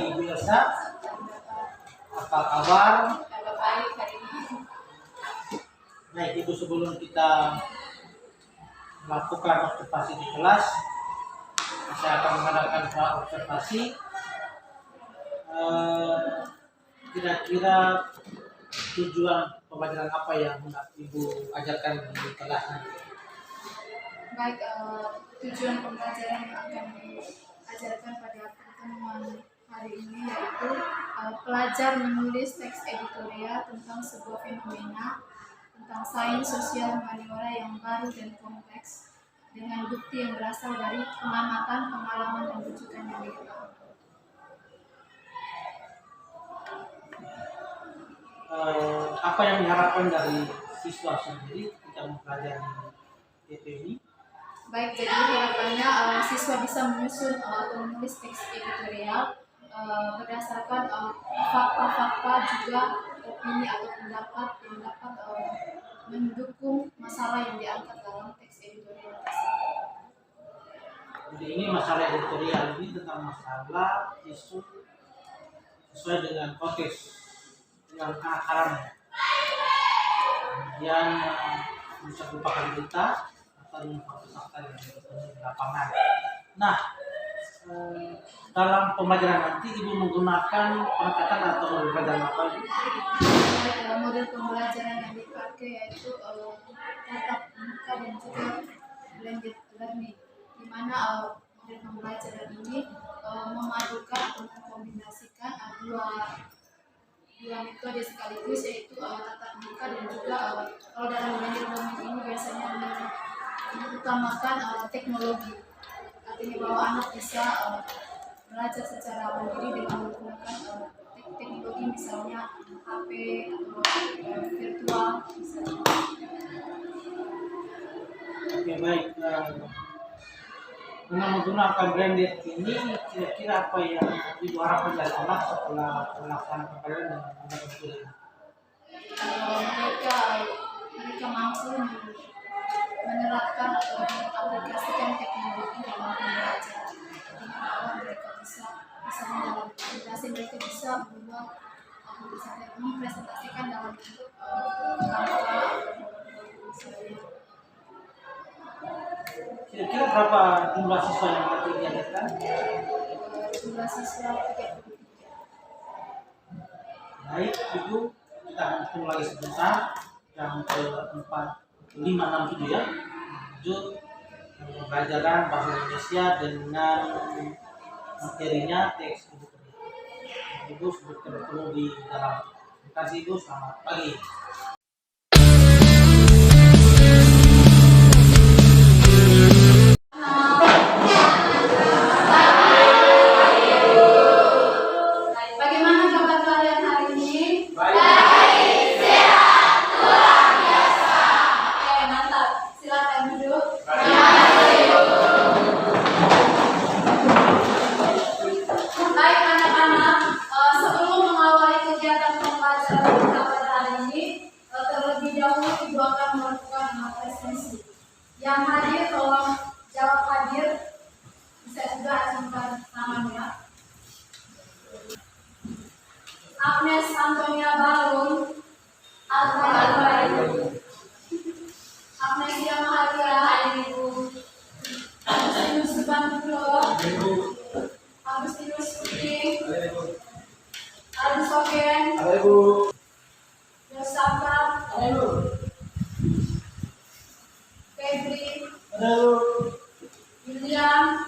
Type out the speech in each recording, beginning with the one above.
pagi Ibu Elsa. Apa kabar? Kalau baik hari ini. Baik Ibu, sebelum kita melakukan observasi di kelas, saya akan mengadakan observasi. Kira-kira tujuan pembelajaran apa yang hendak Ibu ajarkan di kelas nanti? Baik, tujuan pembelajaran yang akan diajarkan pada pertemuan hari ini yaitu pelajar menulis teks editorial tentang sebuah fenomena tentang sains sosial humaniora yang baru dan kompleks dengan bukti yang berasal dari pengamatan, pengalaman, dan rujukan yang diketahui. Apa yang diharapkan dari siswa sendiri ketika mempelajari TP ini? Baik, jadi harapannya siswa bisa menyusun atau menulis teks editorial berdasarkan fakta-fakta juga opini atau pendapat yang dapat mendukung masalah yang diangkat dalam teks editorial tersebut. Jadi ini masalah editorial ini tentang masalah isu sesuai dengan konteks yang akarnya. Kemudian bisa berupa berita atau fakta-fakta yang di lapangan. Nah, dalam pembelajaran nanti Ibu menggunakan pendekatan atau model pembelajaran apa? Model pembelajaran yang dipakai yaitu tatap muka dan juga blended learning, di mana model pembelajaran ini memadukan atau mengkombinasikan dua metode sekaligus, yaitu tatap muka dan juga kalau dalam blended learning ini biasanya mengutamakan teknologi. Artinya bahwa anak bisa belajar secara mandiri dengan menggunakan teknologi, misalnya HP atau virtual misalnya. Oke, baik. Dengan menggunakan blended ini, kira-kira apa yang Ibu harapkan dari anak setelah melaksanakan pembelajaran dengan menggunakan metode ini? Mereka mampu menerapkan atau mengaplikasikan teknologi dalam pembelajaran. Bahwa mereka bisa dalam aplikasi, mereka bisa membuat mempresentasikan dalam bentuk Kira-kira berapa jumlah siswa yang nanti diajarkan? jumlah siswa 33. Baik, Ibu, kita akan ketemu lagi sebentar yang ke-4, 5, 6, 7 ya. Lanjut pembelajaran bahasa Indonesia dengan materinya teks editorial. Ibu sudah bertemu di dalam. Terima kasih Ibu, selamat pagi. Bagaimana kabar kalian hari ini? Baik. Oke, mantap. Silakan duduk. Baik anak-anak, sebelum mengawali kegiatan pembelajaran kita pada hari ini, terlebih dahulu Ibu akan melakukan presentasi. Yang hadir tolong jawab hadir. Bisa juga acungkan tangannya. Agnes Antonia Balung, Agnesia Mahathira, Agustinus Subandro, Agustinus Putri, Aldi Sogen, Yosaka, Febri, William,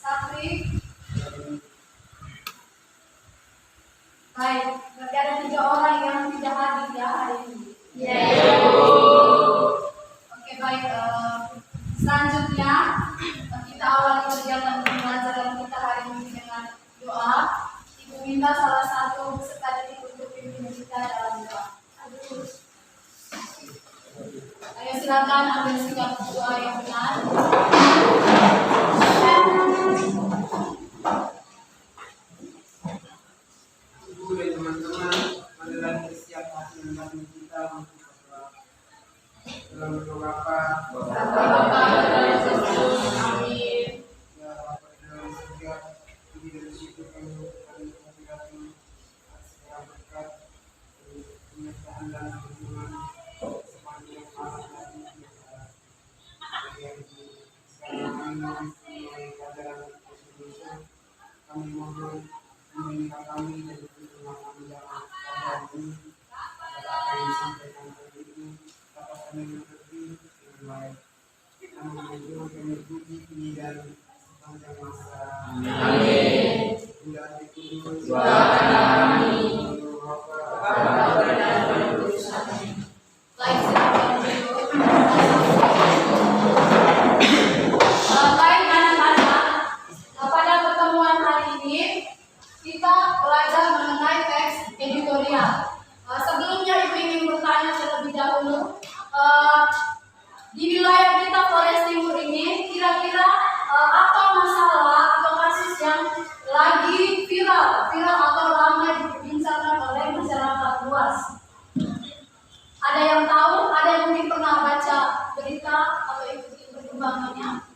Sakri. Baik, berarti ada 3 orang yang tidak hadir ya hari ini. Oke, baik. Selanjutnya kita awali kegiatan pembelajaran kita hari ini dengan doa. Ibu minta salah satu peserta didik untuk pimpin kita dalam doa. Ayo silakan ambil sikap doa yang benar. Ibu dan teman-teman, marilah bersiap hati membantu kita untuk berdoa. Dalam berdoa apa? Bapak, amin. Ya Bapak kami mohon memberikan kami dan juga kami yang ada ini agar apa yang disampaikan tadi itu dapat kami mengerti dengan baik. Kita menuju kami puji dan sepanjang masa. Amin. Hingga hari kudus. Doakan kami. Baik, baik anak-anak, pada pertemuan hari ini kita belajar mengenai teks editorial. Sebelumnya Ibu ingin bertanya terlebih dahulu, di wilayah kita Flores Timur ini kira-kira apa masalah atau kasus yang lagi viral atau ramai diperbincangkan oleh masyarakat luas? Ada yang tahu? Ada yang mungkin pernah baca berita atau ikuti perkembangannya?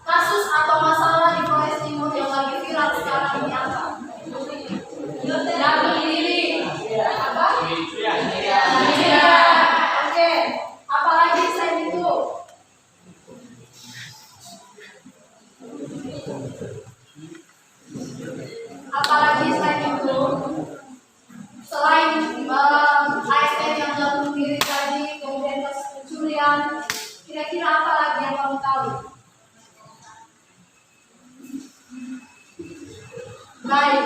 Kasus atau masalah di Flores Timur yang lagi viral sekarang ini apa? Yang berdiri apa? Iya. Oke. Apalagi selain itu? Apalagi selain itu? Selain ASN yang jatuh diri tadi, kemudian kasus pencurian, kira-kira apa lagi yang kamu tahu? Baik,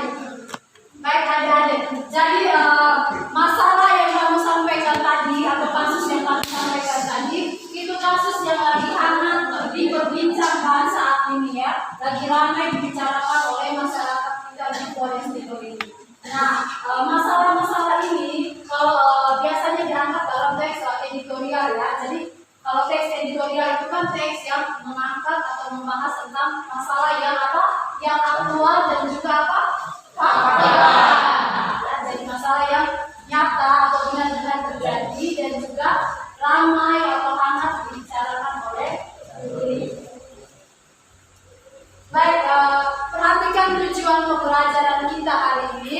adik-adik. Jadi masalah yang kamu sampaikan tadi atau kasus yang kamu sampaikan tadi itu kasus yang lagi hangat diperbincangkan saat ini ya, lagi ramai dibicarakan oleh masyarakat kita di Flores Timur ini. Nah, masalah-masalah ini kalau biasanya diangkat dalam teks editorial ya. Jadi kalau teks editorial itu kan teks yang mengangkat atau membahas tentang masalah yang apa? Yang aktual dan juga apa? Fakta. Ya, jadi masalah yang nyata atau benar-benar terjadi dan juga ramai atau hangat dibicarakan oleh publik. Baik, perhatikan tujuan pembelajaran kita hari ini.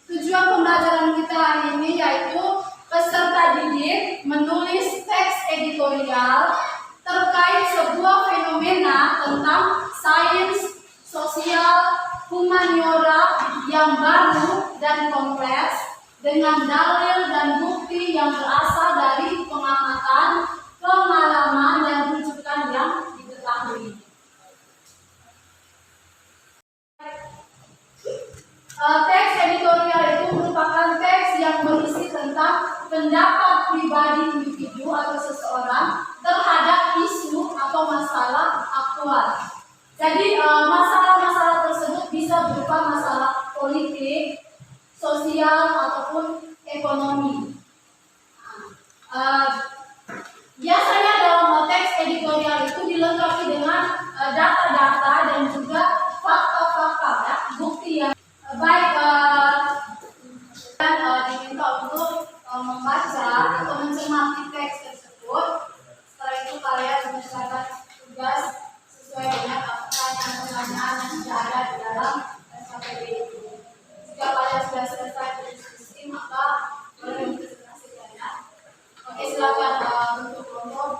Tujuan pembelajaran kita hari ini yaitu peserta didik menulis teks editorial terkait sebuah fenomena tentang sains, sosial, humaniora yang baru dan kompleks dengan dalil dan bukti yang berasal dari pengamatan, pengalaman dan rujukan yang diketahui. Teks editorial itu merupakan teks yang berisi tentang pendapat pribadi individu atau seseorang terhadap isu atau masalah aktual. Jadi masalah-masalah tersebut bisa berupa masalah politik, sosial ataupun ekonomi. Biasanya dalam teks editorial itu dilengkapi dengan data-data dan juga fakta-fakta ya, bukti yang baik dan diminta untuk membaca atau mencermati teks tersebut. Setelah itu kalian menyelesaikan tugas sesuai dengan pertanyaan-pertanyaan yang sudah ada di dalam SKPD itu. Jika kalian sudah selesai berdiskusi, maka boleh mempresentasikan ya. Oke, silakan untuk kelompok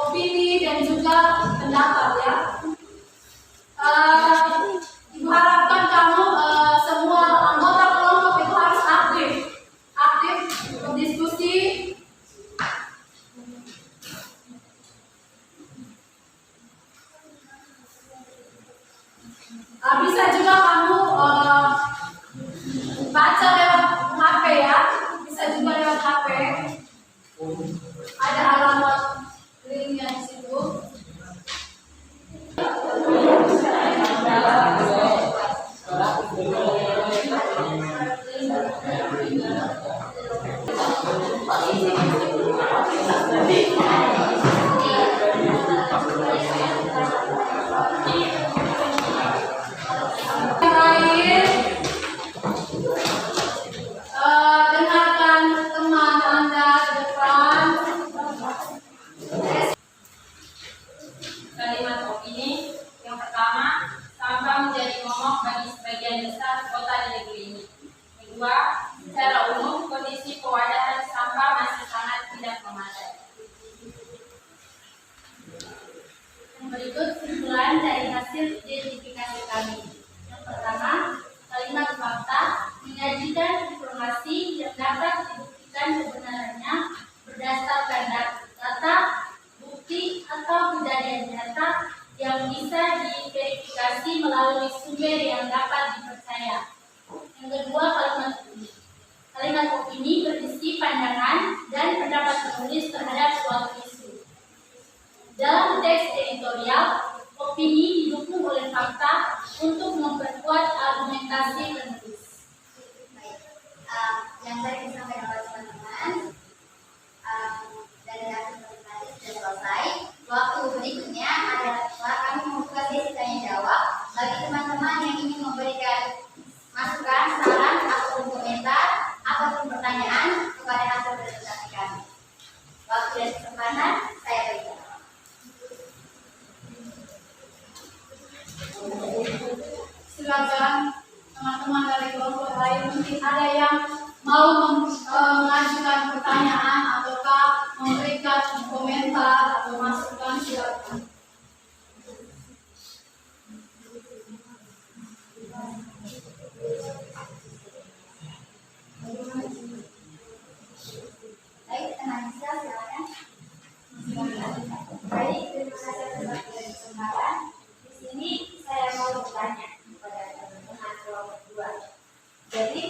opini dan juga pendapat ya. Ibu harapkan kamu semua anggota kelompok itu harus aktif berdiskusi, HP, ada alamat linknya di situ. Dengarkan teman Anda ke depan. Kalimat opini yang pertama, sampah menjadi momok bagi sebagian besar kota di negeri ini. Kedua, secara umum kondisi pewadahan sampah masih sangat tidak memadai. Yang berikut kesimpulan dari hasil identifikasi kami. Yang pertama, kalimat fakta menyajikan informasi yang dapat dibuktikan kebenarannya berdasarkan data, bukti atau kejadian nyata yang bisa diverifikasi melalui sumber yang dapat dipercaya. Yang kedua, kalimat opini. Kalimat opini berisi pandangan dan pendapat penulis terhadap suatu isu. Dalam teks editorial, opini didukung oleh fakta untuk memperkuat argumentasi penulis. Yang tadi disampaikan oleh teman-teman dari hasil presentasi sudah selesai. Waktu berikutnya adalah kami membuka sesi tanya jawab bagi teman-teman yang ingin memberikan masukan, saran, ataupun komentar, ataupun pertanyaan kepada hasil presentasi kami. Waktu dan kesempatan saya berikan. Silakan teman-teman dari kelompok lain, mungkin ada yang mau mengajukan pertanyaan ataukah memberikan komentar atau masukan, silakan. Baik, teman silakan. Baik, terima kasih atas kesempatan. Di sini saya mau bertanya kepada teman-teman kelompok 2. Jadi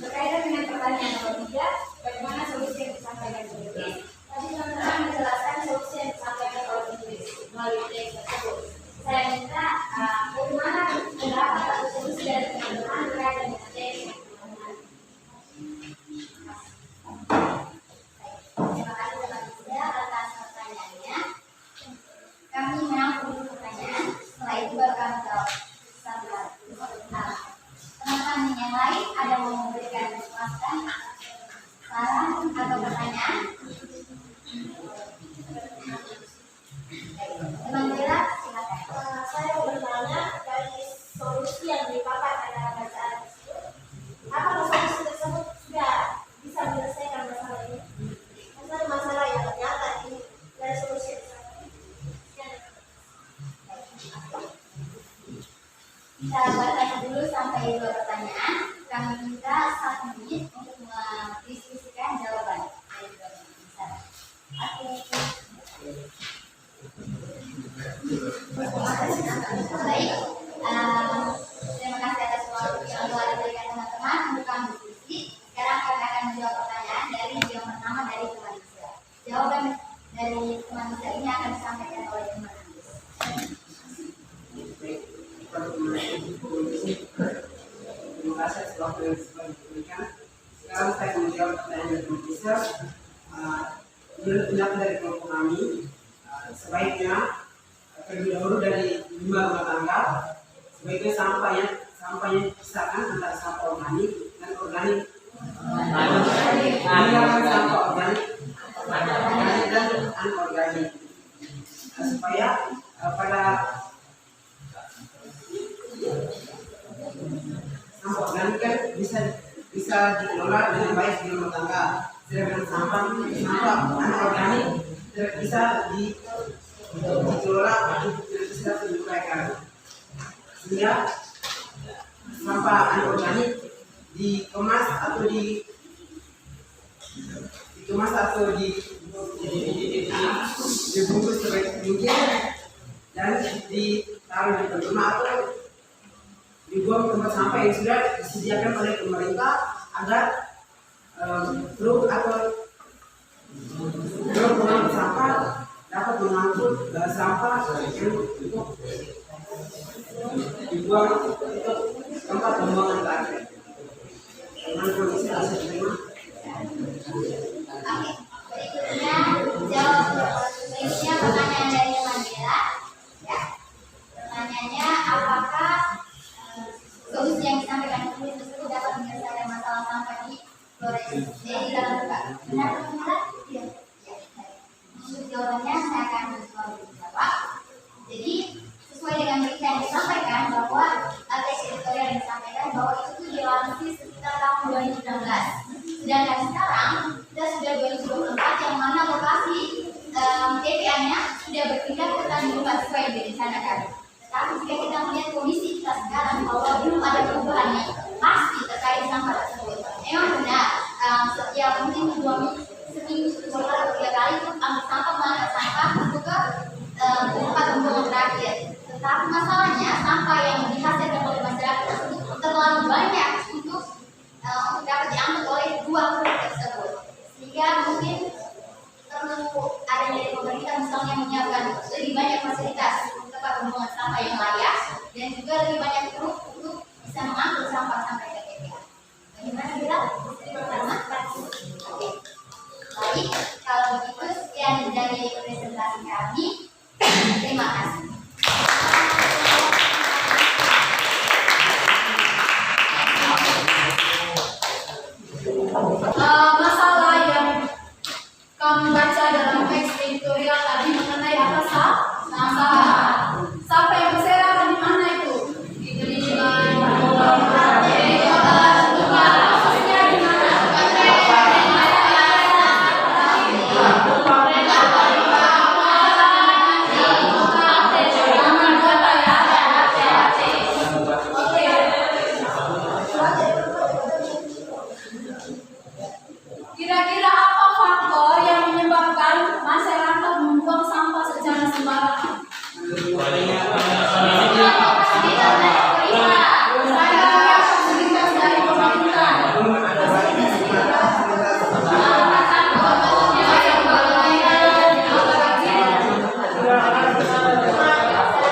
berkaitan dengan pertanyaan nomor 3, bagaimana solusi yang disampaikan penulis? Tadi teman-teman menjelaskan solusi yang disampaikan oleh penulis melalui teks tersebut. Saya minta bagaimana pendapat atau solusi dari teman-teman berkaitan dengan teks yang teman-teman. Terima kasih teman-teman atas pertanyaannya. Kami menanggung pertanyaan, setelah itu baru kami jawab. Teman-teman yang lain ada mau memberikan masukan, saran atau pertanyaan? Teman Bella, silakan. Saya mau bertanya dari solusi yang dipaparkan dalam bacaan tersebut, apakah solusi tersebut sudah bisa menyelesaikan masalah ini? Masalah yang ternyata ini dari solusi tersebut. Kita bertanya dulu sampai 2 pertanyaan. Kami minta 1 menit untuk mendiskusikan jawaban dari 2 pertanyaan. Oke. Baik. Terima kasih atas waktu yang telah diberikan teman-teman untuk kami diskusi. Sekarang kami akan menjawab pertanyaan dari yang pertama dari teman Isra. Jawaban dari teman Isra ini akan disampaikan oleh teman Andis. Terima kasih atas waktu yang sudah diberikan. Sekarang saya menjawab pertanyaan dari teman Isra. Menurut pendapat dari kelompok kami, sebaiknya terlebih dahulu dari 5 rumah tangga, sebaiknya sampahnya dipisahkan antara sampah organik dan organik. Meninggalkan sampah organik dan anorganik, supaya pada sampah organik kan bisa dikelola dengan baik di rumah tangga, sedangkan sampah anorganik tidak bisa dikelola bisa diuraikan, sehingga sampah anorganik dikemas atau dibungkus sebaik mungkin dan ditaruh di rumah atau dibuang ke tempat sampah yang sudah disediakan oleh pemerintah agar Kedua, untuk tempat pembuangan terakhir. Oke, berikutnya pertanyaan dari Mandela. Ya, pertanyaannya apakah solusi yang disampaikan penulis tersebut dapat menyelesaikan masalah sampah di Flores di dalam buka? Benar atau tidak? Iya. Untuk jawabannya saya akan menjawab. Jadi sesuai dengan berita yang disampaikan bahwa teks editorial yang disampaikan bahwa itu tuh dilansir sekitar tahun 2016. Sedangkan sekarang kita sudah 2024 yang mana lokasi TPA-nya sudah berpindah ke Tanjung sesuai yang direncanakan. Tetapi jika kita melihat kondisi kita sekarang bahwa belum ada perubahan yang pasti terkait sampah tersebut. Memang benar setiap mungkin seminggu 2 kali atau 3 kali itu ambil sampah mengangkat sampah untuk ke tempat pembuangan terakhir. Tetapi masalahnya sampah yang dihasilkan oleh masyarakat tersebut terlalu banyak untuk dapat diangkut oleh 2 produk tersebut. Sehingga mungkin perlu ada dari pemerintah misalnya menyiapkan lebih banyak fasilitas untuk tempat pembuangan sampah yang layak dan juga lebih banyak truk untuk bisa mengangkut sampah sampai ke TPA. Bagaimana bila? Pertama, oke. Baik, kalau begitu sekian dari presentasi kami. Terima kasih. Masalah yang kami baca dalam teks editorial tadi mengenai apa sampah. Sampah yang berserakan di mana itu? Di telinga, khususnya di mana? Kira-kira apa faktor yang menyebabkan masyarakat membuang sampah secara sembarangan? Saya lihat fasilitas dari pemerintah.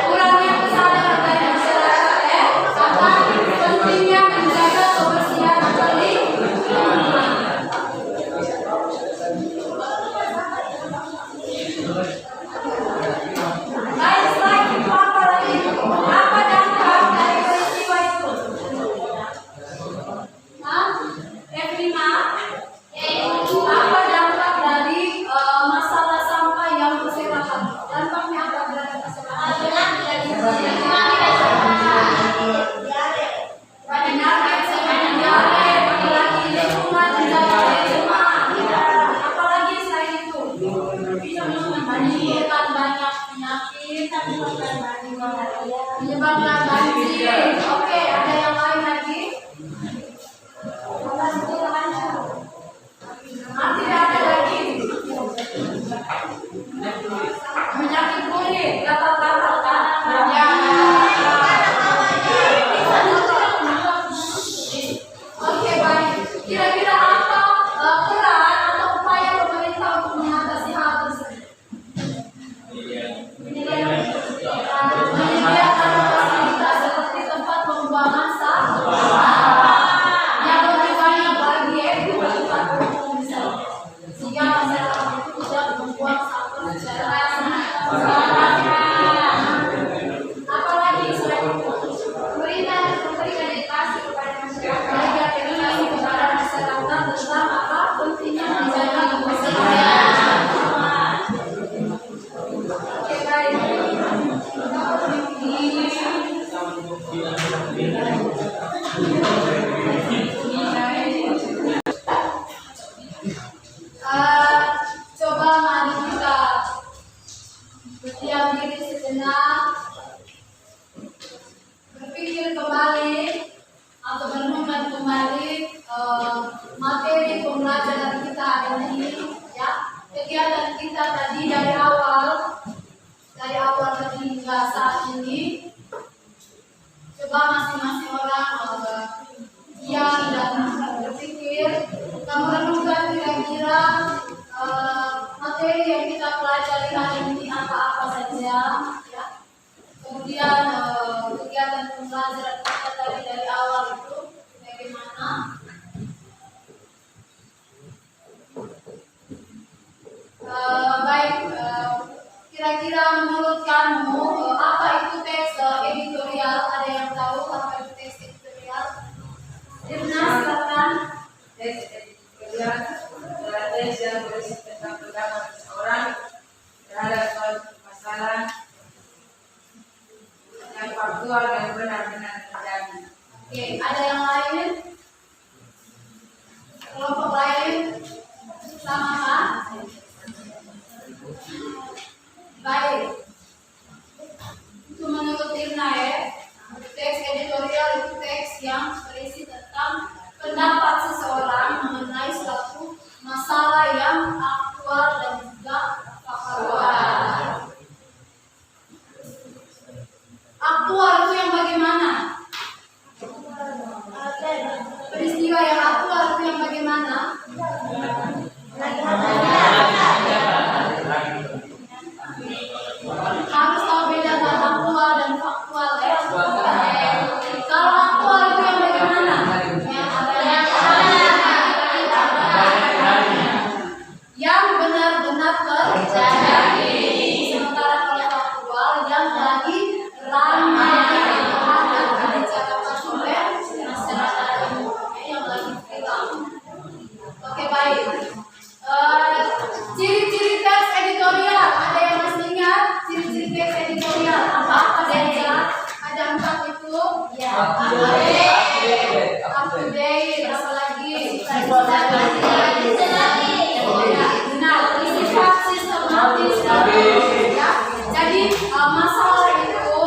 Kurangnya kesadaran dari masyarakat akan pentingnya menjaga kebersihan lingkungan. Baik, selain itu apa lagi? Apa dampak dari peristiwa itu? Evelina, apa dampak dari masalah sampah yang berserakan? Dampaknya apa terhadap masyarakat? Penyakit seperti diare, apalagi lingkungan menjadi lemah. Apalagi selain itu? Menimbulkan banyak penyakit, menyebabkan banjir. Oke, ada yang lain lagi? Tidak ada lagi. Penyakit kulit, gatal-gatal kan? Ya. Oke, baik. Kira-kira apa peran atau upaya pemerintah untuk mengatasi hal tersebut? Menyediakan fasilitas seperti tempat pembuangan sampah yang lebih banyak lagi itu tempat umum misalnya, sehingga masyarakat itu tidak membuang sampah secara sembarangan. Apalagi selain itu, pemerintah harus memberikan edukasi kepada masyarakat agar edukasi kepada masyarakat tentang apa pentingnya menjaga kebersihan. Oke, baik. Coba mari kita berdiam diri sejenak, berpikir kembali atau merenungkan kembali materi pembelajaran kita hari ini, ya. Kegiatan kita tadi dari awal tadi hingga saat ini, coba masing-masing orang diam dan berpikir, kamu renungkan kira-kira materi yang kita pelajari hari ini apa-apa saja, ya. Kemudian kegiatan pembelajaran Baik, kira-kira menurut kamu apa itu teks editorial? Ada yang tahu apa itu teks editorial? Irna, silakan. Teks editorial adalah teks yang berisi tentang pendapat seseorang terhadap suatu masalah yang faktual dan benar-benar terjadi. Oke, ada yang lain? Kelompok lain? Sama? Baik. Itu menurut Irna ya. Teks editorial itu teks yang berisi tentang pendapat seseorang mengenai suatu masalah yang aktual dan juga faktual. Aktual itu yang bagaimana? Peristiwa yang aktual itu yang bagaimana? Harus tahu bedakan aktual dan faktual ya. Kalau aktual itu yang bagaimana? Yang benar-benar terjadi. Sementara kalau faktual yang lagi ramai dibicarakan oleh masyarakat yang lagi viral. Oke, baik. Ciri-ciri teks editorial, ada yang masih ingat ciri-ciri teks editorial apa saja? Ada 4 itu. Ya. Up to date, apa lagi? Nah, sifat sistematis. Ya. Jadi masalah itu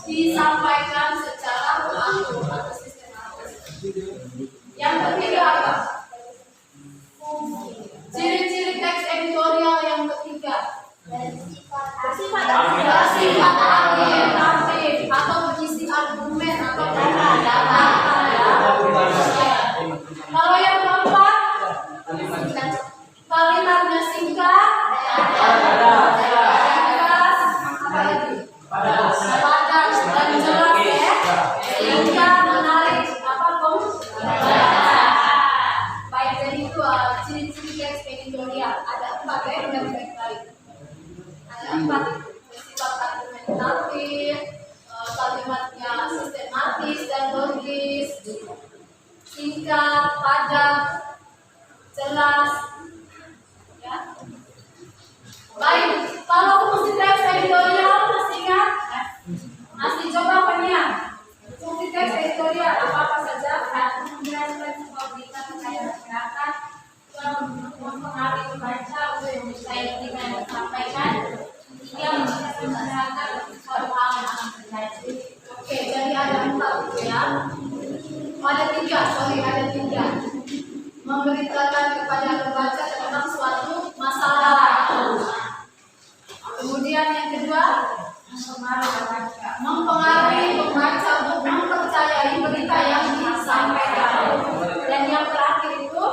disampaikan secara teratur atau sistematis. Yang ketiga apa? Ciri-ciri teks editorial yang ketiga. Bersifat argumentatif atau berisi argumen atau data. Kalau yang keempat, kalimatnya singkat, jelas, apa lagi? Padat dan jelas ya. Singkat, menarik, apa Kom? Baik, jadi itu ciri-ciri teks editorial. Ada 4 ya, yang baik-baik. Ada 4 itu. Bersifat argumentatif, kalimatnya sistematis dan logis, singkat, padat, jelas. Ya. Baik, kalau fungsi teks editorial masih ingat? Masih coba penyiar. Fungsi teks editorial apa saja? Menjelaskan sebuah berita terkait masyarakat, mempengaruhi pembaca untuk menguasai berita yang disampaikan, hingga menjelaskan masyarakat suatu hal yang akan terjadi. Oke, jadi ada 4 itu ya. Ada 3. Memberitakan kepada pembaca tentang suatu masalah. Kemudian yang kedua, mempengaruhi pembaca untuk mempercayai berita yang disampaikan. Dan yang terakhir itu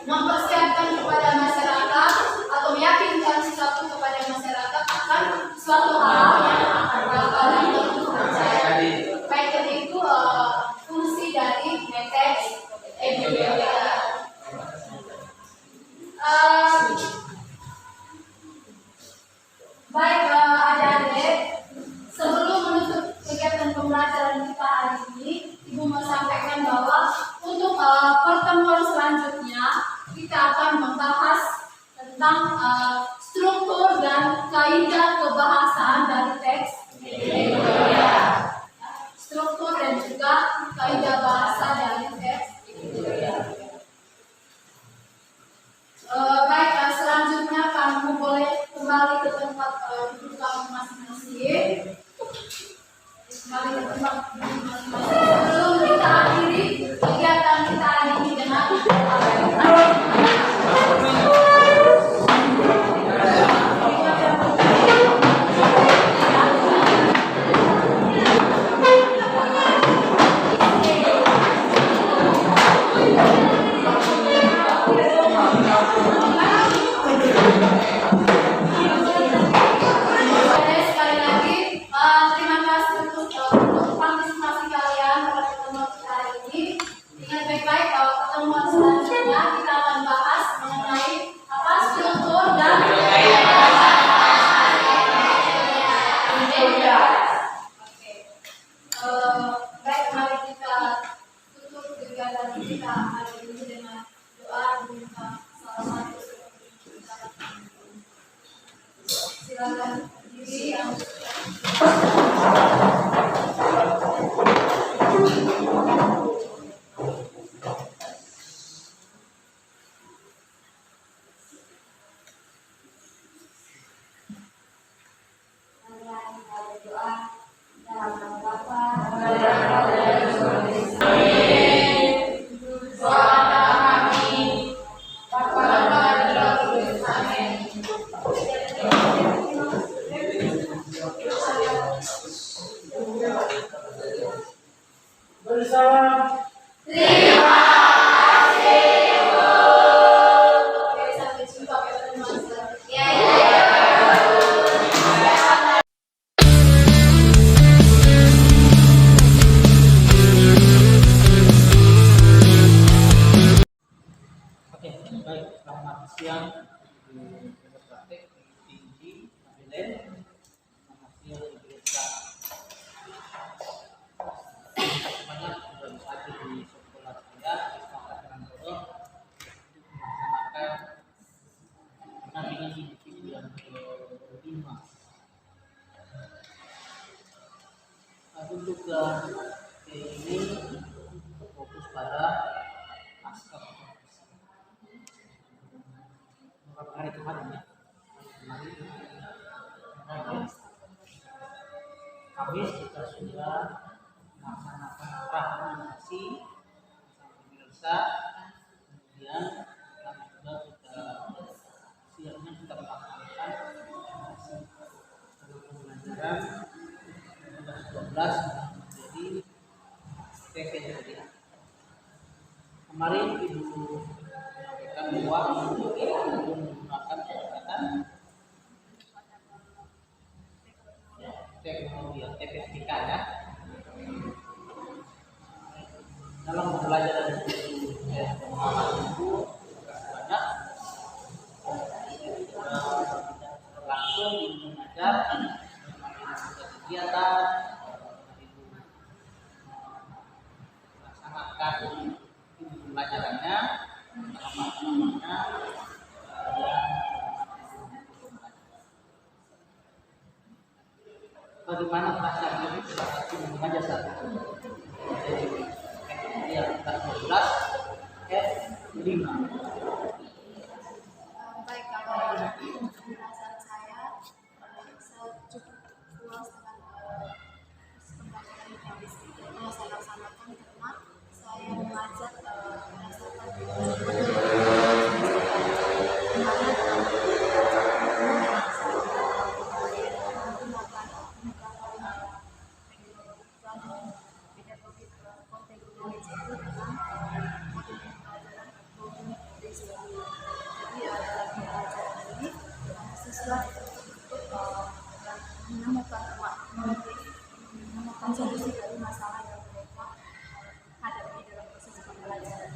mempersiapkan kepada masyarakat atau meyakinkan sesuatu kepada masyarakat akan suatu hal yang akan bakalan terjadi. Baik, jadi itu fungsi dari teks editorial. Baik, adik-adik, sebelum menutup kegiatan pembelajaran kita hari ini, Ibu mau sampaikan bahwa untuk pertemuan selanjutnya kita akan membahas tentang struktur dan kaidah kebahasaan dari teks editorial. Struktur dan juga kaidah bahasa dari teks editorial. Baik, selanjutnya kamu boleh kembali ke tempat duduk kamu masing-masing. Kembali ke tempat duduk masing-masing. Sebelum kita akhiri kegiatan kita hari ini dengan Segala kita hari ini dengan doa meminta selamat silakan diri yang Bersalam. sampai jumpa pada pertemuan selanjutnya. Oke, baik. Selamat siang Ibu Praktek Tinggi Kabupaten. Selamat siang Ibu Desa. Semuanya sudah hadir di sekolah saya di Sekolah Kerantoro untuk melaksanakan pendampingan individu yang kelima. Untuk ini fokus pada pasca beberapa hari kemarin ya. Kamis kita sudah melaksanakan prakomunikasi bersama pemirsa, kemudian kami juga siangnya kita melaksanakan pembelajaran 12 menjadi TPD. Kemarin Ibu menyampaikan bahwa untuk menggunakan pendekatan teknologi TPSDK ya. Dalam pembelajaran pemahaman itu banyak langsung mengajar kegiatan melaksanakan pembelajarannya apa-apanya bagaimana perasaan ini saat mengajar saat itu. Jadi yang kita 12 F5. Baik, kalau perasaan saya cukup puas dengan pembelajaran yang saya laksanakan karena saya mengajar berdasarkan menemukan solusi dari masalah yang mereka hadapi dalam proses pembelajaran.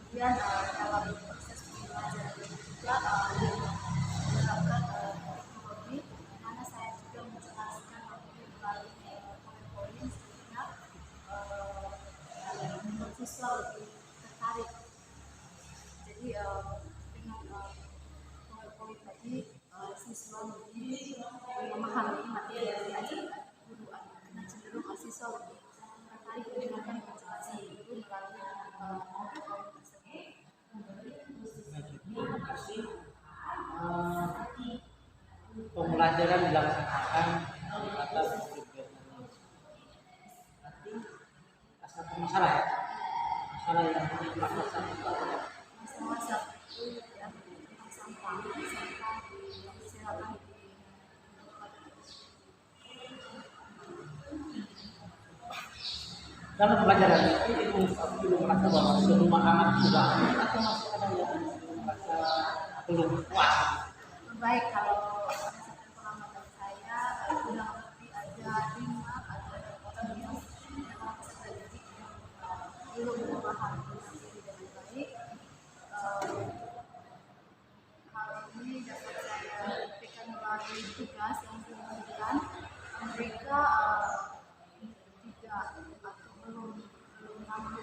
Kemudian dalam proses pembelajaran ini juga menerapkan teknologi, di mana saya juga menjelaskan melalui PowerPoint sehingga membuat siswa lebih tertarik. Jadi dengan PowerPoint tadi siswa lebih memahami materi yang diajarkan guru, karena cenderung siswa lebih tertarik mendengarkan penjelasan guru melalui PowerPoint tersebut. Terima kasih. Pembelajaran dilaksanakan atas nanti asal masalah ya. Masalah yang dilaksanakan Masa-masa itu ya tentang sampah silakan dalam pembelajaran itu belum merasa bahwa semua anak sudah atau masih ada yang merasa belum puas. baik. Kalau berdasarkan pengamatan saya kurang lebih ada 5 atau 6 yang memang peserta didik yang belum memahami materi dengan baik. Hal ini dapat saya buktikan melalui tugas yang saya berikan. Mereka tidak atau belum mampu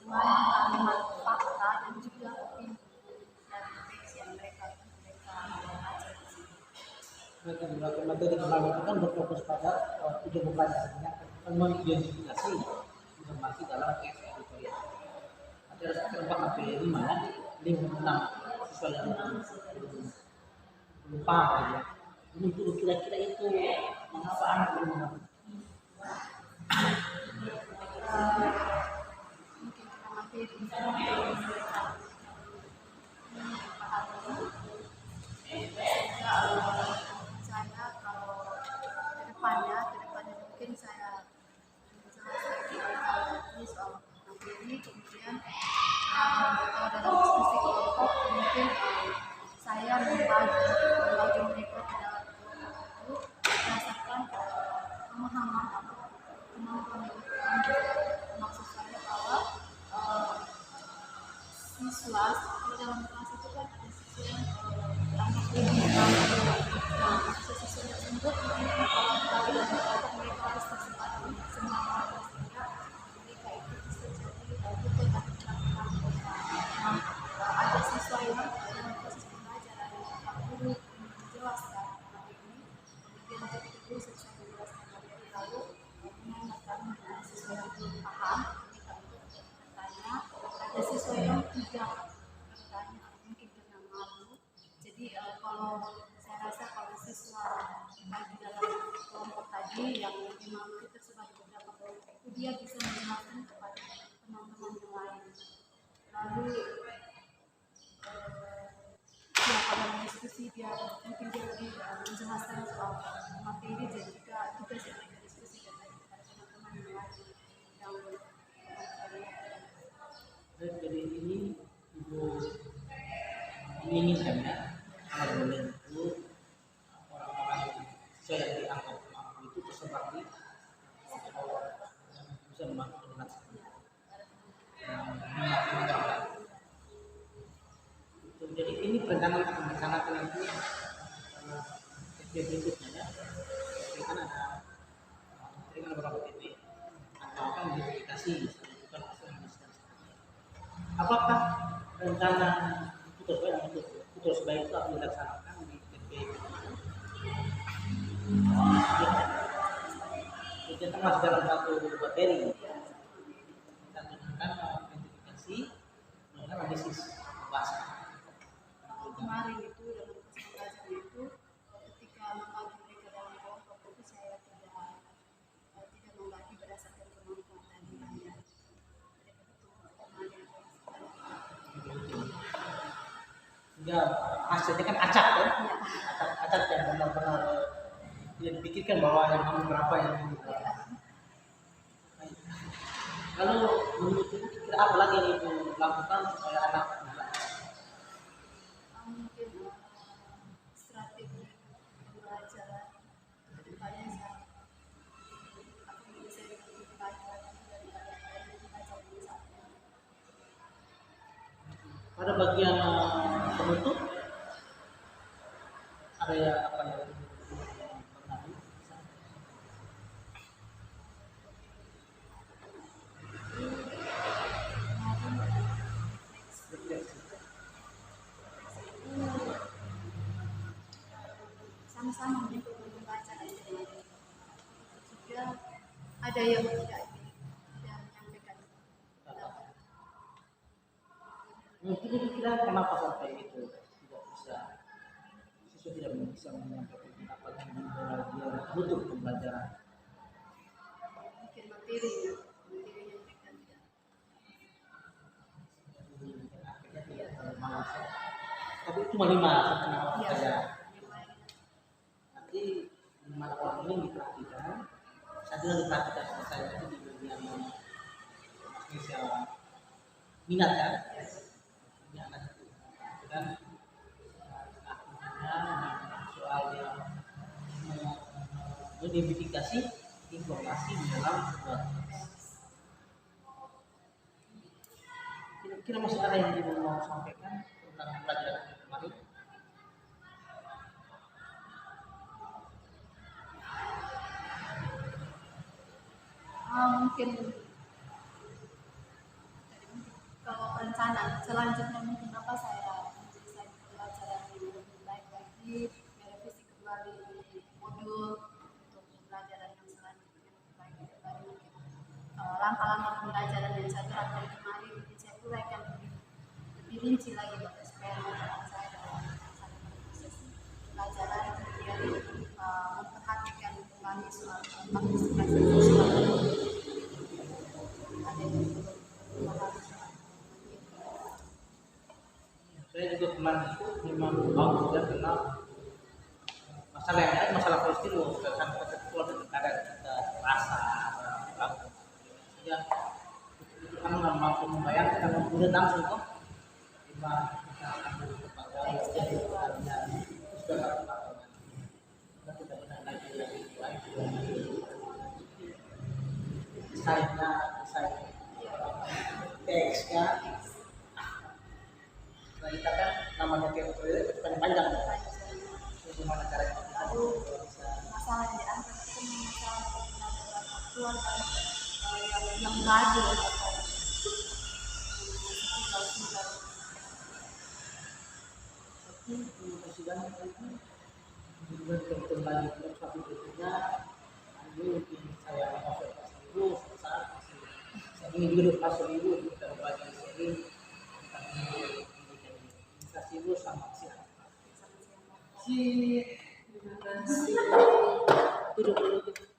kalimat fakta dan juga opini dari teks yang mereka baca di sini. Mereka melakukan materi kemarin itu kan berfokus pada tujuan pembelajarannya kan mengidentifikasi informasi dalam teks editorial. Ada 4 sampai 5 ya, 5 sesuai dengan lupa ya. Ini kira-kira itu mengapa anak belum mengerti? Mungkin kita materi mereka pahami. Sehingga saya kalau kedepannya mungkin saya menjelaskan soal materi, kemudian kalau dalam diskusi kelompok mungkin saya membagi mereka ke dalam kelompok itu berdasarkan pemahaman maksud saya bahwa siswa di dalam kelas itu kan ada siswa yang anak lebih nah siswa tersebut kalau dari kelompok mereka harus tersebar di semua kelas sehingga mereka itu bisa jadi betul dan nah ada siswa yang dalam proses pembelajaran Pak Guru menjelaskan materi ini kemudian ketika guru selesai menjelaskan materi lalu menanyakan siswa yang belum paham mereka itu bertanya ada siswa yang tidak bertanya mungkin karena malu jadi kalau saya rasa kalau siswa di dalam kelompok tadi yang memang kita sebagai beberapa kelompok itu dia bisa menjelaskan kepada teman-teman yang lain lalu ya kalau diskusi dia mungkin dia lebih menjelaskan soal materi dan juga tugas yang mereka diskusikan kepada teman-teman yang lain yang Jadi ini ibu menginginkan ya kalau boleh itu orang-orang saya yang dianggap mampu itu tersebar di sekolah yang bisa membantu dengan jadi ini perencanaan akan merencanakan nanti berikutnya ya. Jadi kan ada beberapa titik akan identifikasi bukan hasil apakah rencana tugas baik itu akan dilaksanakan di TP kita masih dalam satu materi kita gunakan identifikasi dengan analisis bahasa kemarin itu dalam proses pembelajaran itu ketika membagi mereka dalam kelompok itu saya tidak membagi berdasarkan kemampuan tadi hanya mereka betul sehingga hasilnya kan acak ya acak yang benar-benar dia dipikirkan bahwa yang kamu berapa yang ini berapa. Lalu menurut ibu kira apa lagi yang ibu lakukan supaya anak mungkin strategi pembelajaran kedepannya saya akan bisa lebih baik lagi dari pembelajaran saat ini. pada bagian penutup ada ya apa yang sama-sama mendukung pembelajaran juga ada yang tidak menyampaikan pendapat. mungkin kira kenapa sampai itu tidak bisa siswa tidak bisa menyampaikan pendapat yang dia butuh pembelajaran Mungkin materinya mereka tidak akhirnya tidak terlalu malas ya. Tapi cuma 5 saja nanti 5 orang ini diperhatikan saya diperhatikan sama saya itu di bagian spesial minat kan ini akan dan soal yang mengidentifikasi informasi di dalam sebuah teks. Kira-kira masih ada yang ibu mau sampaikan tentang pelajaran kemarin? mungkin rencana selanjutnya mungkin apa saya desain pembelajaran yang lebih baik lagi, merevisi kembali modul untuk pembelajaran yang selanjutnya lebih baik kembali mungkin langkah-langkah pembelajaran yang saya terapkan kemarin mungkin saya uraikan lebih rinci lagi Bapak, supaya anak-anak saya dalam proses pembelajaran kemudian memperhatikan kembali soal partisipasi siswa. Saya juga kemarin itu memang mau juga kenal masalah yang lain, masalah Palestina, kan keluar dari kadang kita rasa ya itu kan nggak mampu membayangkan kalau udah langsung kok lima kita akan kepada jadi bukannya sudah kita tidak benar lagi desainnya desain teksnya. Nah, kita kan namanya teori itu panjang bagaimana caranya Lalu masalah yang diangkat itu masalah keluarga yang mengadu atau persidangan lagi kemudian kembali ke satu berikutnya ini mungkin saya observasi dulu saat masih saya ingin dulu pasal dulu kita berbagi sering kasih dulu sama siapa terima kasih. Duduk dulu.